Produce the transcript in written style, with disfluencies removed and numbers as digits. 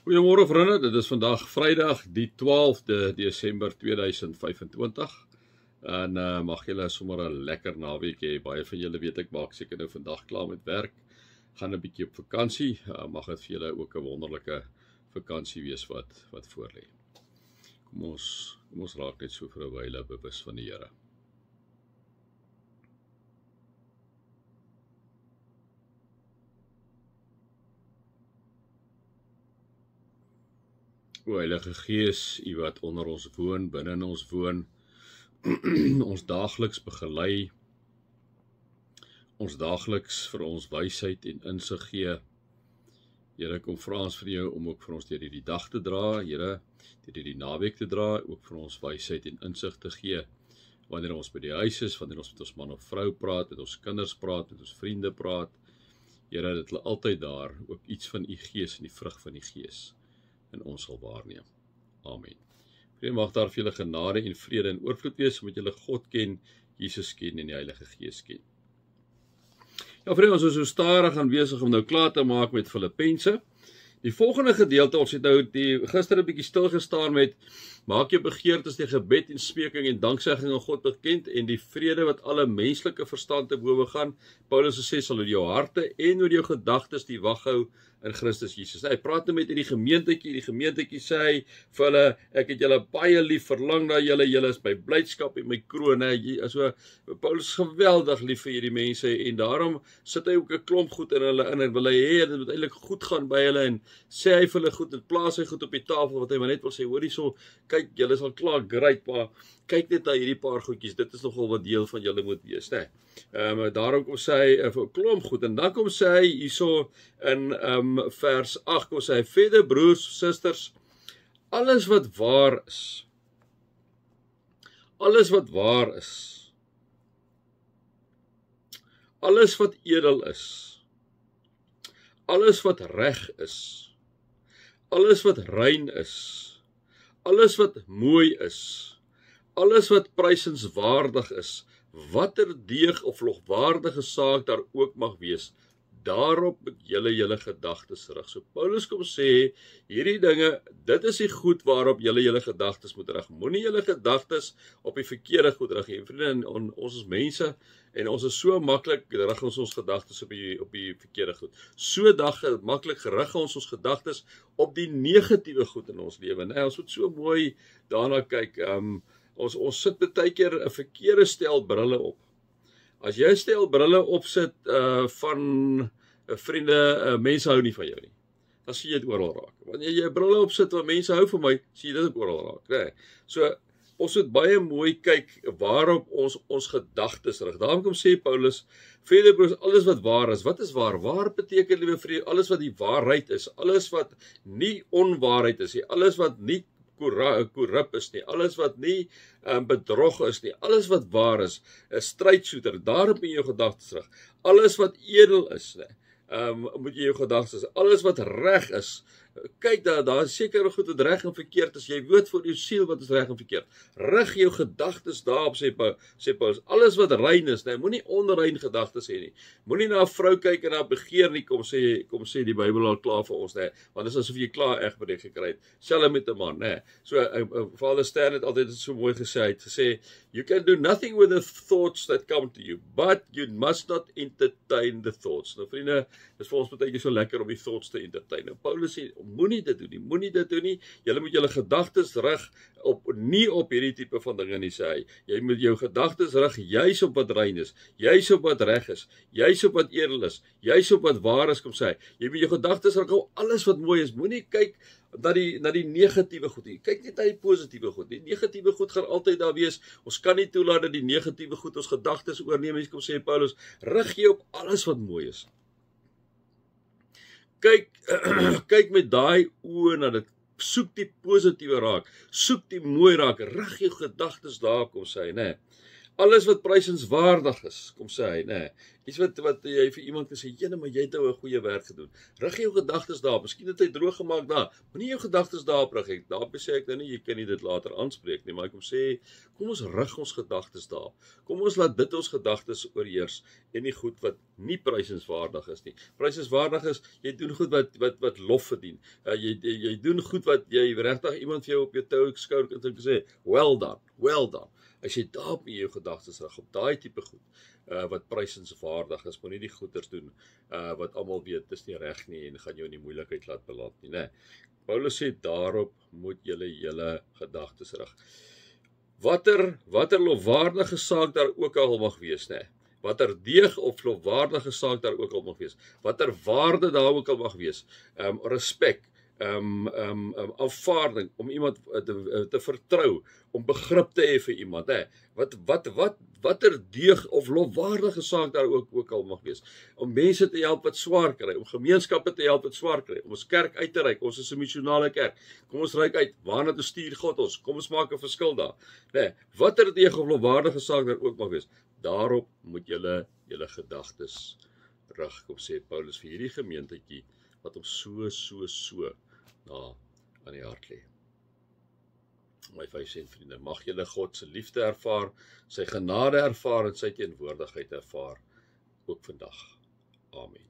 Goeiemôre vriende, dit is vandag Vrydag die 12de Desember 2025 en mag julle sommer 'n lekker naweek hê. Baie van julle weet ek maak seker nou vandag klaar met werk, gaan 'n bietjie op vakansie. Mag dit vir julle ook 'n wonderlike vakansie wees wat voorlê. Kom ons raak net so vir 'n wyle bewus van die Here. O Heilige Gees, U wat onder ons woon, binne in ons woon, ons daagliks begelei, ons daagliks vir ons wysheid en insig gee. Here, kom vra ons vir jou om ook vir ons deur hierdie dag te dra, Here, deur hierdie naweek te dra, ook vir ons wysheid en insig te gee. Wanneer ons by die huis is, wanneer ons met ons man of vrou praat, met ons kinders praat, met ons vriende praat, Here, dat hulle altyd daar ook iets van U Gees en die vrug van die Gees en ons sal waarneem. Amen. Vrede mag daar vir julle genade en vrede en oorvloed wees, omdat julle God ken, Jesus ken en die Heilige Gees ken. Ja, vrede, ons is so stadig aan besig om nou klaar te maak met Filippense. Die volgende gedeelte, ons het nou gister 'n bietjie stil gestaan met maak jou begeertes deur gebed en smeking en danksegging aan God bekend en die vrede wat alle menslike verstand te bowe gaan. Paulus sê sal oor jou harte en oor jou gedagtes die wag hou in Christus Jesus. Hy praat nou met die gemeentetjie sê hy vir hulle, ek het julle baie lief, verlang na julle, julle is my blydskap en my kroon. So Paulus is geweldig lief vir hierdie mense en daarom sit hy ook 'n klomp goed in hulle in en wil hy hê dit moet eintlik goed gaan by hulle en sê hy vir hulle goed en plaas hy goed op die tafel wat hy maar net wil sê, hoor hierso, kyk, julle is al klaar great, maar kyk net na hierdie paar goedjies, dit is nogal wat deel van julle moet wees, né? Daarom kom sê hy 'n klomp goed en dan kom sê hy hierso in vers 8 kom sê hy verder, broers, susters, alles wat waar is, alles wat edel is, alles wat reg is, alles wat rein is, alles wat mooi is, alles wat prysenswaardig is, watter deeg of logwaardige saak daar ook mag wees, daarop moet julle gedagtes rig. So Paulus kom sê, hierdie dinge, dit is die goed waarop julle gedagtes moet rig. Moenie julle gedagtes op die verkeerde goed rig nie. Vriende, ons is mense en ons is so maklik rig ons gedagtes op die verkeerde goed. So maklik rig ons gedagtes op die negatiewe goed in ons lewe. Nee, ons moet so mooi daarna kyk. Ons sit baie keer 'n verkeerde stel brille op. As jy 'n stel brille opsit van vriende, mense hou nie van jou nie, dan sien jy dit oral raak. Wanneer jy 'n brille opsit wat mense hou van my, sien jy dit ook oral raak, né? So ons moet baie mooi kyk waarop ons gedagtes rig. Daarom kom sê Paulus, verder broers, alles wat waar is. Wat is waar? Waar beteken, liewe vriende, alles wat die waarheid is, alles wat nie onwaarheid is nie, alles wat nie korrup is nie, alles wat nie bedrog is nie, alles wat waar is, 'n strydsoeter, daarop in jou gedagtes rig. Alles wat edel is, moet jy jou gedagtes, alles wat reg is, kyk daar is sekere goed wat reg en verkeerd is, jy weet vir jou siel wat is reg en verkeerd. Rig jou gedagtes daarop, sê Paulus, alles wat rein is, moenie onrein gedagtes hê nie. Moenie na 'n vrou kyk en na begeer nie, kom sê die Bybel al klaar vir ons, want dit is asof jy klaar egbreek gekry het. Selfs met 'n man, So Vader Stan het altyd so mooi gesê, hy het gesê, you can do nothing with the thoughts that come to you, but you must not entertain the thoughts. Nou vriende, dis vir ons baie keer so lekker om die thoughts te entertain. Nou Paulus sê, moenie dit doen nie, julle moet julle gedagtes rig nie op hierdie tipe van dinge nie, sê hy. Jy moet jou gedagtes rig juis op wat rein is, juis op wat reg is, juis op wat edel is, juis op wat waar is, kom sê hy. Jy moet jou gedagtes rig op alles wat mooi is, moenie kyk na die negatiewe goed nie. Kyk net na die positiewe goed. Die negatiewe goed gaan altyd daar wees. Ons kan nie toelaat dat die negatiewe goed ons gedagtes oorneem. Kom sê Paulus, rig jy op alles wat mooi is. Kyk met daai oë na dit. Soek die positiewe raak. Soek die mooi raak. Rig jou gedagtes daar, kom sê hy, né? Alles wat prysenswaardig is, kom sê hy, nee, iets wat jy vir iemand kan sê, jene, maar jy het nou 'n goeie werk gedoen. Rig jou gedagtes daarop, miskien het hy droog gemaak daar, moenie jou gedagtes daarop rig. Daarop sê ek nou nie, jy kan nie dit later aanspreek nie, maar ek kom sê, kom ons rig ons gedagtes daarop. Kom ons laat dit ons gedagtes oorheers en nie goed wat nie prysenswaardig is nie. Prysenswaardig is, jy doen goed wat lof verdien. Jy doen goed wat jy regtig iemand vir jou op jou tou skouer kan sê, well done. As jy daarop in jou gedagtes rig, op daai tipe goed, wat prysenswaardig is, moet nie die goeders doen, wat almal weet, dis nie reg nie, en gaan jou in die moeilikheid laat beland nie, nee. Paulus sê, daarop moet julle gedagtes rig. Watter lofwaardige saak daar ook al mag wees, nee. Watter deeg of lofwaardige saak daar ook al mag wees, watter waarde daar ook al mag wees, respek, aanvaarding, om iemand te vertrou, om begrip te hê vir iemand, watter deeg of lofwaardige saak daar ook al mag wees, om mense te help wat swaar kry, om gemeenskappe te help wat swaar kry, om ons kerk uit te reik, ons is 'n missionale kerk, kom ons reik uit, waarna toe stuur God ons, kom ons maak 'n verskil daar, watter deeg of lofwaardige saak daar ook mag wees, daarop moet julle gedagtes rig, kom sê Paulus vir hierdie gemeentetjie, wat hom so aan die hart lê. My 5 sent vriende, mag julle God se liefde ervaar, sy genade ervaar en sy teenwoordigheid ervaar, ook vandag. Amen.